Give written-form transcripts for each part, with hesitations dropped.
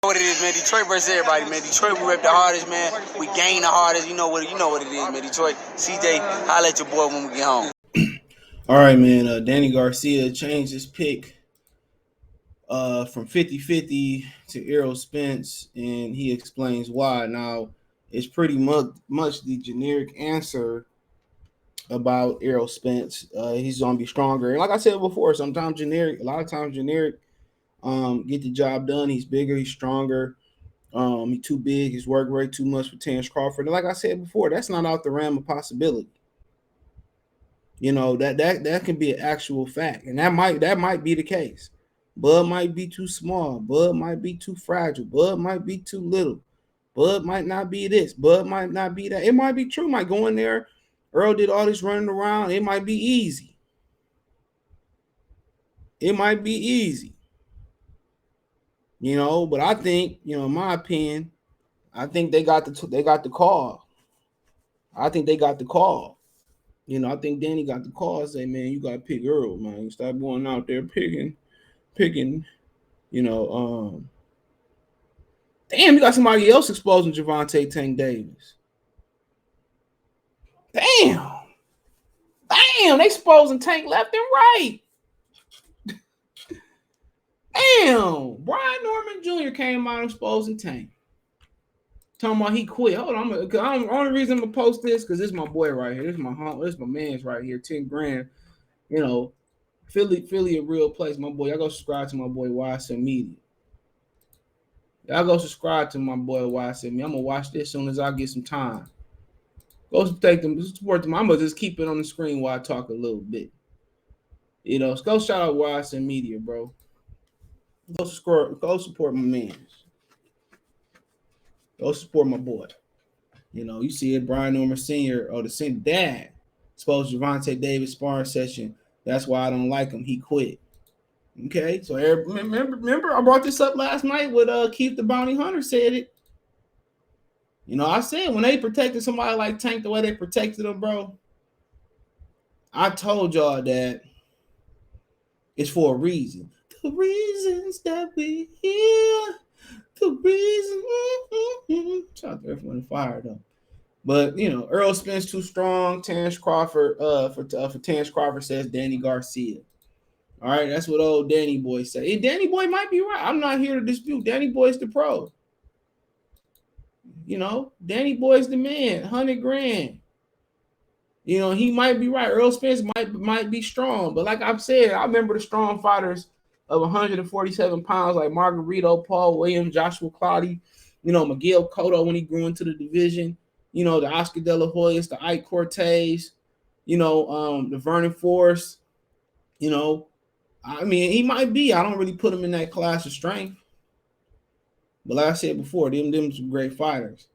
What it is, man. Detroit versus everybody, man. Detroit, we rep the hardest, man. We gain the hardest. You know what it is, man. Detroit, CJ, holla at your boy when we get home. All right, man. Danny Garcia changed his pick from 50-50 to Errol Spence, and he explains why. Now, it's pretty much the generic answer about Errol Spence. He's going to be stronger. And like I said before, a lot of times generic get the job done. He's bigger, he's stronger. He's too big, his work rate too much for Terence Crawford. And like I said before, that's not out the realm of possibility. You know, that can be an actual fact. And that might be the case. Bud might be too small. Bud might be too fragile. Bud might be too little. Bud might not be this. Bud might not be that. It might be true. Might go in there. Errol did all this running around. It might be easy. It might be easy. You know, but I think, you know, in my opinion, I think they got the call. I think they got the call. You know, I think Danny got the call and say, man, you got to pick Errol, man. Stop going out there picking, you know. Damn, you got somebody else exposing Javante Tank Davis. Damn, they exposing Tank left and right. Damn, Brian Norman Jr. came out exposing Tank. Talking about he quit. Hold on, the only reason I'm gonna post this because this is my boy right here. This is my home. This is my man's right here. 10 grand. You know, Philly a real place. My boy, y'all go subscribe to my boy YSM Media. Y'all go subscribe to my boy YSM Media. I'm gonna watch this as soon as I get some time. Go support them. I'm gonna just keep it on the screen while I talk a little bit. You know, go shout out YSM Media, bro. Go support my man. Go support my boy. You know, you see it, Brian Norman Sr. or the same dad exposed Javante Davis sparring session. That's why I don't like him. He quit. Okay, so remember I brought this up last night with Keith the Bounty Hunter said it. You know, I said when they protected somebody like Tank the way they protected him, bro, I told y'all that it's for a reason. The reasons that we here, the reason. Shout out to everyone fired though. But you know, Errol Spence too strong. Terence Crawford, for Terence Crawford says Danny Garcia. All right, that's what old Danny Boy say. And Danny Boy might be right. I'm not here to dispute. Danny Boy's the pro. You know, Danny Boy's the man. 100 grand. You know, he might be right. Errol Spence might be strong. But like I've said, I remember the strong fighters of 147 pounds like Margarito, Paul Williams, Joshua Cloudy, you know, Miguel Cotto when he grew into the division, you know, the Oscar De La Hoyas, the Ike Cortez, you know, the Vernon Forrest, you know. I mean, he might be. I don't really put him in that class of strength. But like I said before, them some great fighters.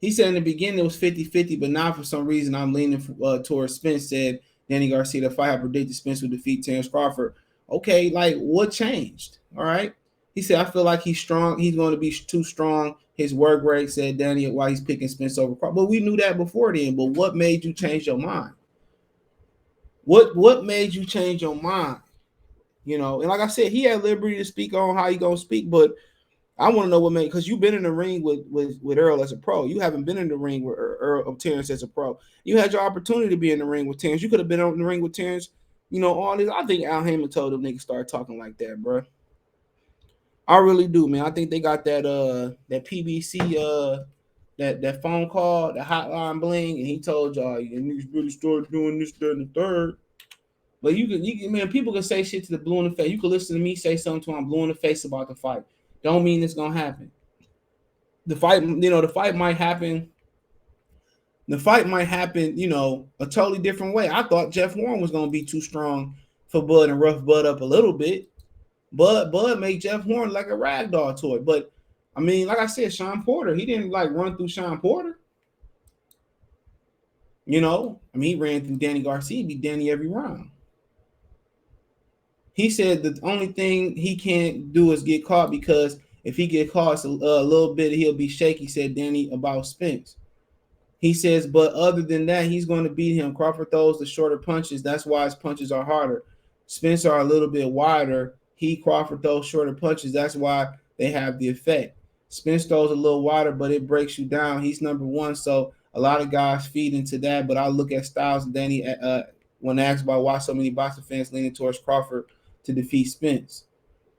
He said in the beginning it was 50-50, but now for some reason I'm leaning towards Spence, said Danny Garcia. The fight I predicted Spence would defeat Terence Crawford. Okay, like what changed? All right. He said, I feel like he's strong. He's going to be too strong. His work rate, said Danny, why he's picking Spence over Crawford. But we knew that before then. But what made you change your mind? What made you change your mind? You know, and like I said, he had liberty to speak on how he gonna speak, but I want to know what made, because you've been in the ring with Errol as a pro. You haven't been in the ring with Errol of Terence as a pro. You had your opportunity to be in the ring with Terence. You could have been in the ring with Terence. You know, all this. I think Al Heyman told them niggas start talking like that, bro. I really do, man. I think they got that PBC that phone call, the hotline bling, and he told y'all, you niggas really start doing this, that, and the third. But you can, man, people can say shit to the blue in the face. You can listen to me say something to him blue in the face about the fight. Don't mean it's gonna happen. The fight might happen. The fight might happen, you know, a totally different way. I thought Jeff Warren was gonna be too strong for Bud and rough Bud up a little bit. Bud made Jeff Warren like a ragdoll toy. But I mean, like I said, Sean Porter, he didn't like run through Sean Porter. You know, I mean, he ran through Danny Garcia, beat Danny every round. He said the only thing he can't do is get caught, because if he get caught a little bit, he'll be shaky, said Danny about Spence. He says, but other than that, he's going to beat him. Crawford throws the shorter punches. That's why his punches are harder. Spence are a little bit wider. Crawford throws shorter punches. That's why they have the effect. Spence throws a little wider, but it breaks you down. He's number one, so a lot of guys feed into that. But I look at Styles and Danny when asked about why so many boxing fans leaning towards Crawford to defeat Spence.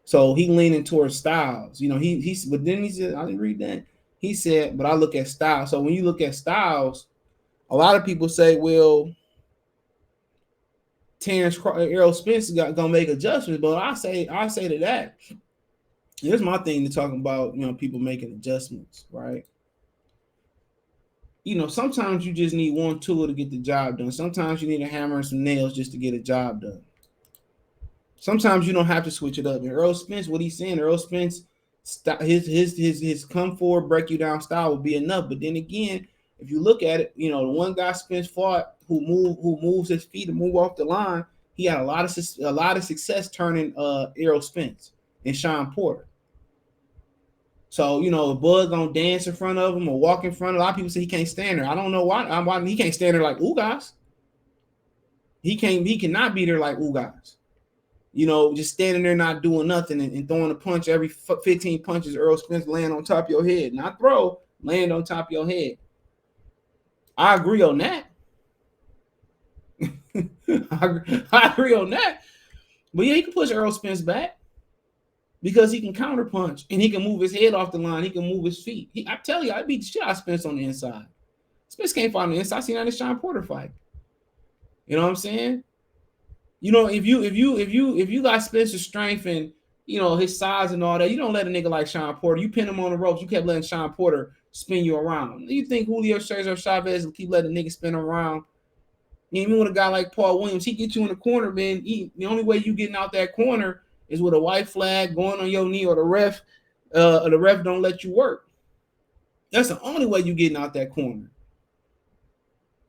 So he leaning towards Styles. He's but then he said, I didn't read that. He said, but I look at Styles. So when you look at Styles, a lot of people say, well, Errol Spence gonna make adjustments, but I say to that. Here's my thing to talk about, people making adjustments, right? Sometimes you just need one tool to get the job done. Sometimes you need a hammer and some nails just to get a job done. Sometimes you don't have to switch it up. And Errol Spence, what he's saying, Errol Spence, his come forward, break you down style would be enough. But then again, if you look at it, the one guy Spence fought who moves his feet and move off the line, he had a lot of success turning Errol Spence and Sean Porter. So, if Bud gonna dance in front of him or walk in front, a lot of people say he can't stand there. I don't know why he can't stand there like Ugas. He cannot be there like Ugas. Just standing there not doing nothing and throwing a punch every 15 punches. Errol Spence land on top of your head, not throw, land on top of your head. I agree on that. I agree on that. But yeah, he can push Errol Spence back because he can counter punch and he can move his head off the line. He can move his feet. I tell you, I beat the shit out of Spence on the inside. Spence can't fight on the inside. I seen that in the Sean Porter fight. You know what I'm saying? If you got Spencer's strength and his size and all that, you don't let a nigga like Sean Porter. You pin him on the ropes. You kept letting Sean Porter spin you around. You think Julio Cesar Chavez will keep letting a nigga spin around? Even with a guy like Paul Williams, he get you in the corner, man. The only way you getting out that corner is with a white flag going on your knee, or the ref don't let you work. That's the only way you getting out that corner.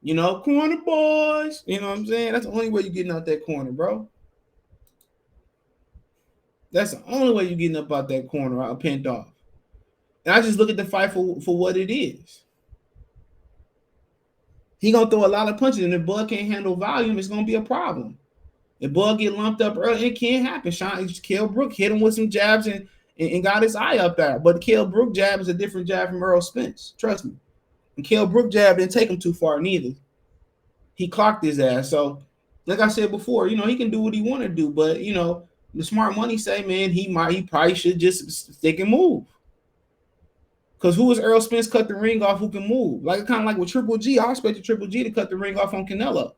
Corner boys. You know what I'm saying? That's the only way you're getting out that corner, bro. That's the only way you're getting up out that corner, out pinned off. And I just look at the fight for what it is. He gonna throw a lot of punches, and if Bud can't handle volume, it's gonna be a problem. If Bud get lumped up early, it can't happen. Kell Brook hit him with some jabs and got his eye up there. But the Kell Brook jab is a different jab from Errol Spence. Trust me. And Kell Brook jab didn't take him too far neither. He clocked his ass. So, like I said before, he can do what he want to do. But, the smart money say, man, he probably should just stick and move. Because who is Errol Spence cut the ring off who can move? Kind of like with Triple G. I expected Triple G to cut the ring off on Canelo.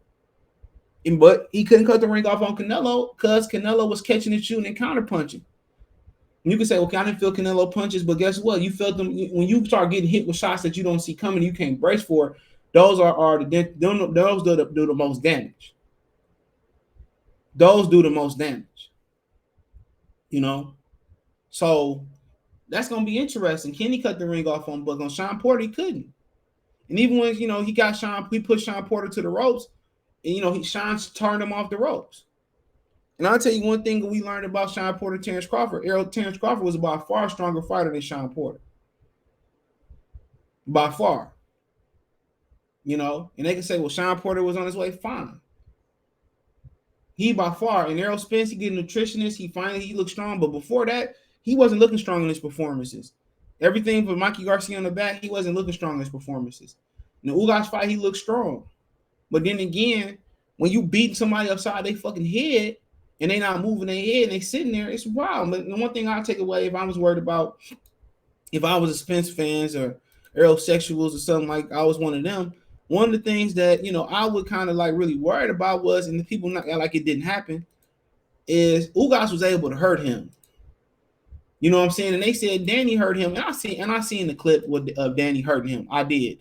But he couldn't cut the ring off on Canelo because Canelo was catching and shooting and counterpunching. You can say, okay, I didn't feel Canelo punches, but guess what? You felt them when you start getting hit with shots that you don't see coming, you can't brace for. Those do the most damage. Those do the most damage. So that's gonna be interesting. Can he cut the ring off on Buck? On Sean Porter, he couldn't. And even when he pushed Sean Porter to the ropes, and Sean turned him off the ropes. And I'll tell you one thing that we learned about Sean Porter, Terence Crawford. Terence Crawford was by far stronger fighter than Sean Porter. By far. And they can say, well, Sean Porter was on his way. Fine. He by far, and Errol Spence, he get a nutritionist. He looked strong. But before that, he wasn't looking strong in his performances. Everything for Mikey Garcia on the back, he wasn't looking strong in his performances. In the Ugas fight, he looked strong. But then again, when you beat somebody upside their fucking head and they not moving their head and they sitting there, it's wild. But the one thing I'll take away, if I was worried about, if I was a Spence fans or Errol sexuals or something, like I was one of them, one of the things that, I would kind of like really worried about was, and the people not like it didn't happen, is Ugas was able to hurt him. You know what I'm saying? And they said Danny hurt him. And I seen the clip of Danny hurting him. I did.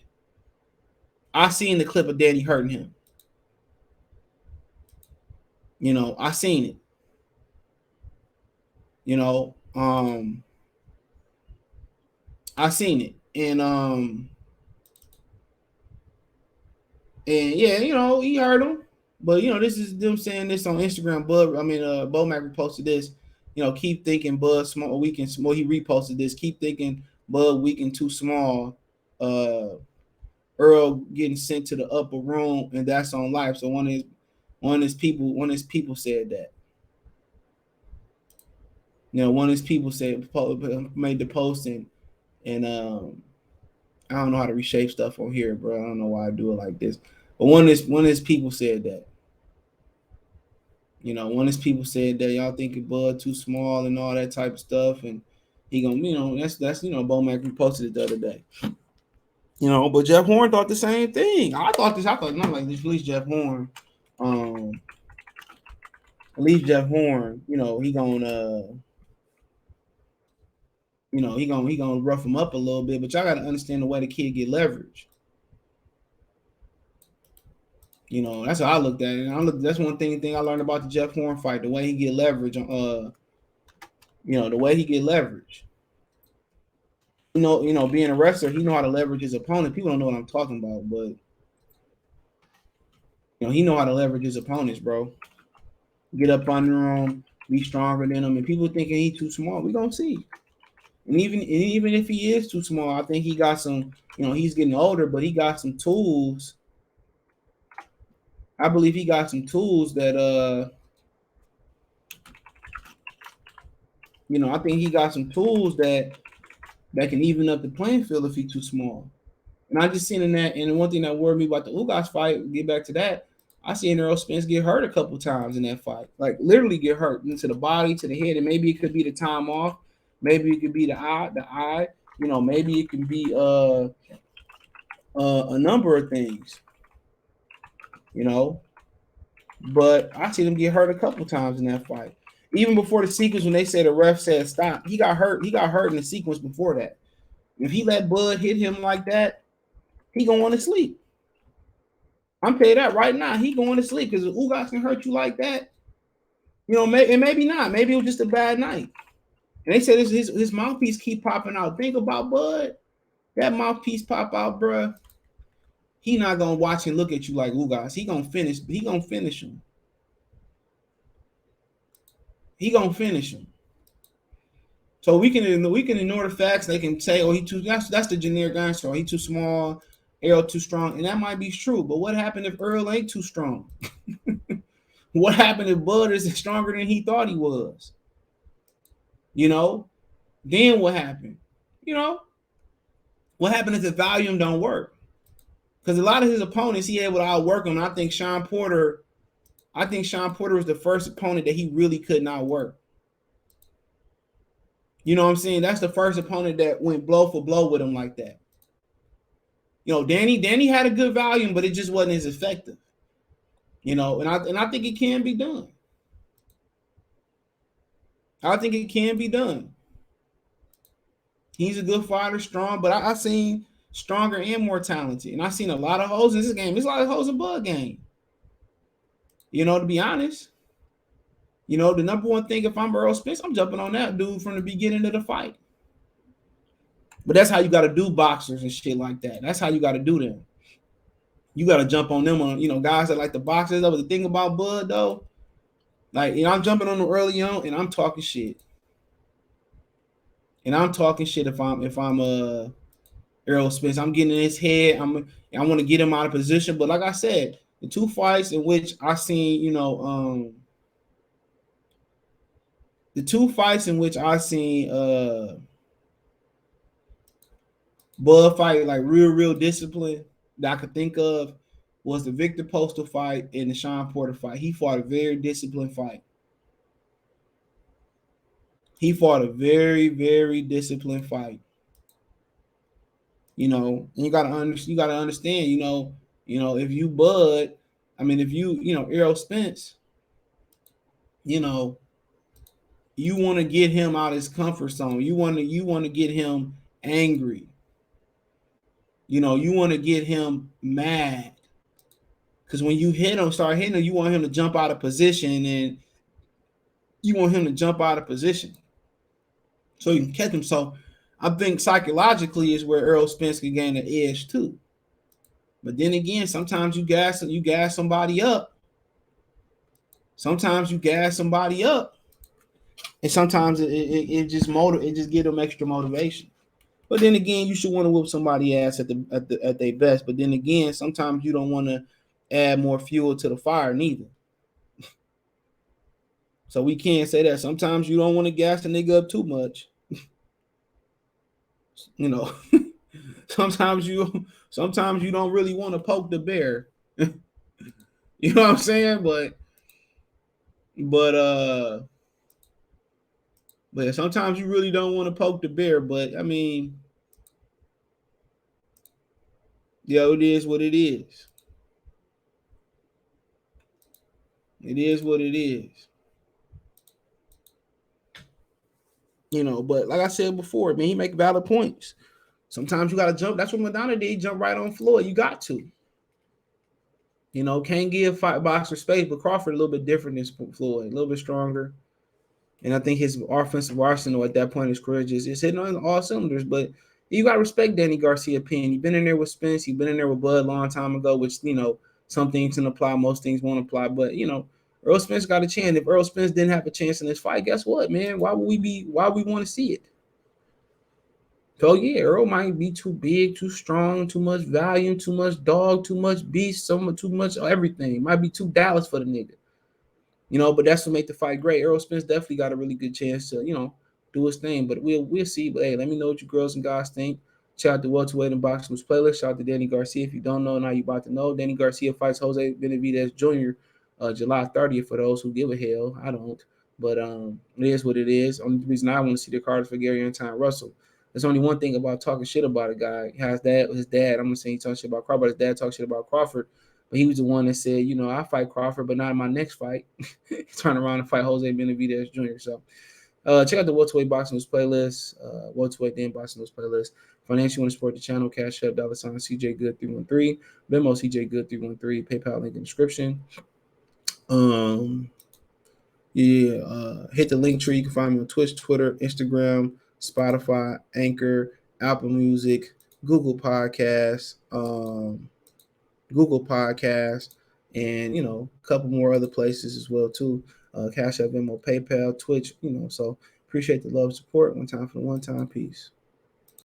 I seen the clip of Danny hurting him. I seen it. I seen it. And yeah, he hurt him. But this is them saying this on Instagram. Bomac reposted this. Keep thinking Bud small, weak and small. He reposted this. Keep thinking Bud weak and too small. Earl getting sent to the upper room, and that's on life. So one of his people said that. One of his people made the post, and And I don't know how to reshape stuff on here, bro. I don't know why I do it like this. But one of his people said that. One of his people said that y'all think Bud too small and all that type of stuff, and he gonna, that's Bo Mac posted it the other day. But Jeff Horn thought the same thing. I thought not like at least Jeff Horn. At least Jeff Horn, he gonna he gonna rough him up a little bit, but y'all gotta understand the way the kid get leverage. That's how I looked at it. That's one thing I learned about the Jeff Horn fight, the way he get leverage on the way he get leverage. Being a wrestler, he know how to leverage his opponent. People don't know what I'm talking about, but he know how to leverage his opponents, bro. Get up under him, be stronger than him, and people thinking he's too small. We gonna see. And even if he is too small, I think he got some. He's getting older, but he got some tools. I believe he got some tools that I think he got some tools that can even up the playing field if he's too small. And I just seen in that, and one thing that worried me about the Ugas fight, get back to that, I seen Errol Spence get hurt a couple times in that fight. Like literally get hurt into the body, to the head, and maybe it could be the time off, maybe it could be the eye, maybe it can be a number of things. But I seen him get hurt a couple times in that fight. Even before the sequence, when they said the ref said stop, he got hurt. He got hurt in the sequence before that. If he let Bud hit him like that, he gonna want to sleep. I'm telling you that right now. He going to sleep because if Ugas can hurt you like that, and maybe not. Maybe it was just a bad night. And they said his mouthpiece keep popping out. Think about Bud. That mouthpiece pop out, bruh. He not gonna watch and look at you like Ugas. He gonna finish. He gonna finish him. He gonna finish him. So we can ignore the facts. They can say, oh, he too. That's the generic answer. Oh, he too small. Errol too strong, and that might be true. But what happened if Errol ain't too strong? What happened if Bud is stronger than he thought he was? Then what happened? What happened if the volume don't work? Because a lot of his opponents, he able to outwork them. I think Sean Porter was the first opponent that he really could not work. You know what I'm saying? That's the first opponent that went blow for blow with him like that. Danny had a good volume, but it just wasn't as effective. And I think it can be done. I think it can be done. He's a good fighter, strong, but I seen stronger and more talented. And I seen a lot of hoes in this game. There's a lot of hoes in Bud game. To be honest. The number one thing, if I'm Errol Spence, I'm jumping on that dude from the beginning of the fight. But that's how you got to do boxers and shit like that. That's how you got to do them. You got to jump on them on, guys that like the boxers. But the thing about Bud, though, like, I'm jumping on them early on and I'm talking shit. And I'm talking shit if I'm Errol Spence. I'm getting in his head. I want to get him out of position. But like I said, the two fights in which I seen, Bud fight like real discipline that I could think of was the Victor Postal fight and the Sean Porter fight. He fought a very disciplined fight. He fought a very, very disciplined fight. And you gotta understand, if you Bud, if you, Errol Spence, you want to get him out of his comfort zone. You want to get him angry. You want to get him mad. Because when you start hitting him, you want him to jump out of position, and you want him to jump out of position so you can catch him. So I think psychologically is where Errol Spence can gain an edge too. But then again, sometimes you gas somebody up. Sometimes you gas somebody up, and sometimes it just gives them extra motivation. But then again, you should want to whoop somebody ass at their best. But then again, sometimes you don't want to add more fuel to the fire neither. So we can't say that. Sometimes you don't want to gas the nigga up too much. You know, sometimes you don't really want to poke the bear. You know what I'm saying? But but sometimes you really don't want to poke the bear. But I mean, yo, it is what it is. It is what it is. You know, but like I said before, man, he make valid points. Sometimes you gotta jump. That's what Madonna did. He jumped right on Floyd. You got to. You know, can't give fight boxer space, but Crawford a little bit different than Floyd, a little bit stronger. And I think his offensive arsenal at that point in his career just is hitting on all cylinders. But you got to respect Danny Garcia opinion. You've been in there with Spence. You've been in there with Bud a long time ago, which, you know, some things can apply, most things won't apply. But, you know, Earl Spence got a chance. If Earl Spence didn't have a chance in this fight, guess what, man? Why we want to see it? So, yeah, Earl might be too big, too strong, too much volume, too much dog, too much beast, too much everything. Might be too Dallas for the nigga. You know, but that's what make the fight great. Errol Spence definitely got a really good chance to, you know, do his thing. But we'll see. But hey, let me know what you girls and guys think. Shout out to Welterweight and Boxing News playlist. Shout out to Danny Garcia. If you don't know, now you about to know. Danny Garcia fights Jose Benavidez Jr. July 30th for those who give a hell. I don't. But it is what it is. Only reason I want to see the card for Gary and Tyron Russell. There's only one thing about talking shit about a guy. His dad, I'm gonna say he talks shit about Crawford, but his dad talks shit about Crawford. But he was the one that said, you know, I fight Crawford, but not in my next fight. Turn around and fight Jose Benavidez Jr. So check out the Welterweight Boxing News playlist, Welterweight then Boxing News playlist. Financially, want to support the channel, Cash App, $ CJ Good 313, Venmo CJ Good 313, PayPal link in the description. Hit the link tree. You can find me on Twitch, Twitter, Instagram, Spotify, Anchor, Apple Music, Google Podcasts. And you know, a couple more other places as well too. Cash App, Venmo, PayPal, Twitch, you know. So appreciate the love and support. One time for the one time. Peace.